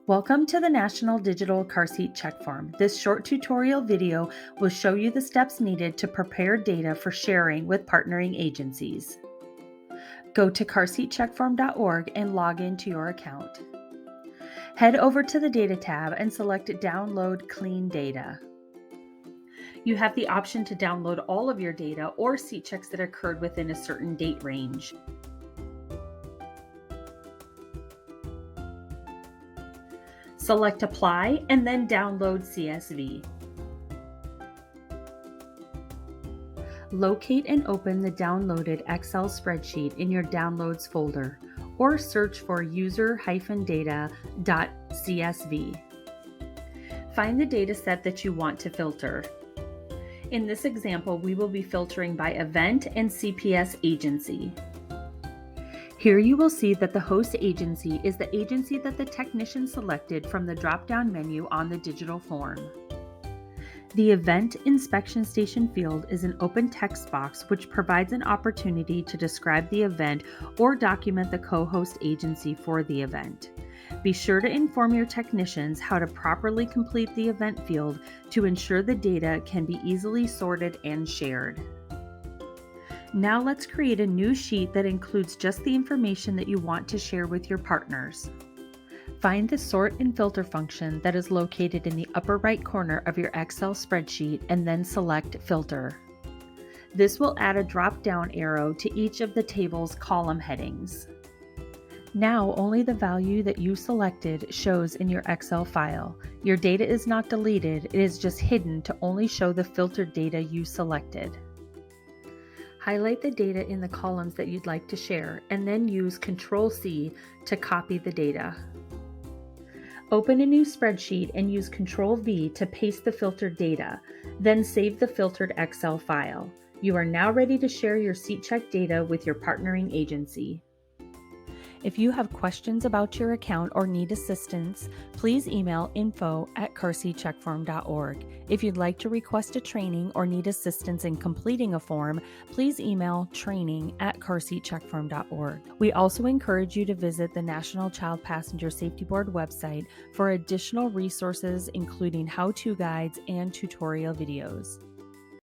Welcome to the National Digital Car Seat Check Form. This short tutorial video will show you the steps needed to prepare data for sharing with partnering agencies. Go to carseatcheckform.org and log into your account. Head over to the Data tab and select Download Clean Data. You have the option to download all of your data or seat checks that occurred within a certain date range. Select Apply and then download CSV. Locate and open the downloaded Excel spreadsheet in your Downloads folder or search for user-data.csv. Find the data set that you want to filter. In this example, we will be filtering by event and CPS agency. Here you will see that the host agency is the agency that the technician selected from the drop-down menu on the digital form. The Event Inspection Station field is an open text box which provides an opportunity to describe the event or document the co-host agency for the event. Be sure to inform your technicians how to properly complete the event field to ensure the data can be easily sorted and shared. Now let's create a new sheet that includes just the information that you want to share with your partners. Find the Sort and Filter function that is located in the upper right corner of your Excel spreadsheet and then select Filter. This will add a drop-down arrow to each of the table's column headings. Now only the value that you selected shows in your Excel file. Your data is not deleted, it is just hidden to only show the filtered data you selected. Highlight the data in the columns that you'd like to share, and then use Ctrl-C to copy the data. Open a new spreadsheet and use Ctrl-V to paste the filtered data, then save the filtered Excel file. You are now ready to share your seat check data with your partnering agency. If you have questions about your account or need assistance, please email info@carseatcheckform.org. If you'd like to request a training or need assistance in completing a form, please email training@carseatcheckform.org. We also encourage you to visit the National Child Passenger Safety Board website for additional resources, including how-to guides and tutorial videos.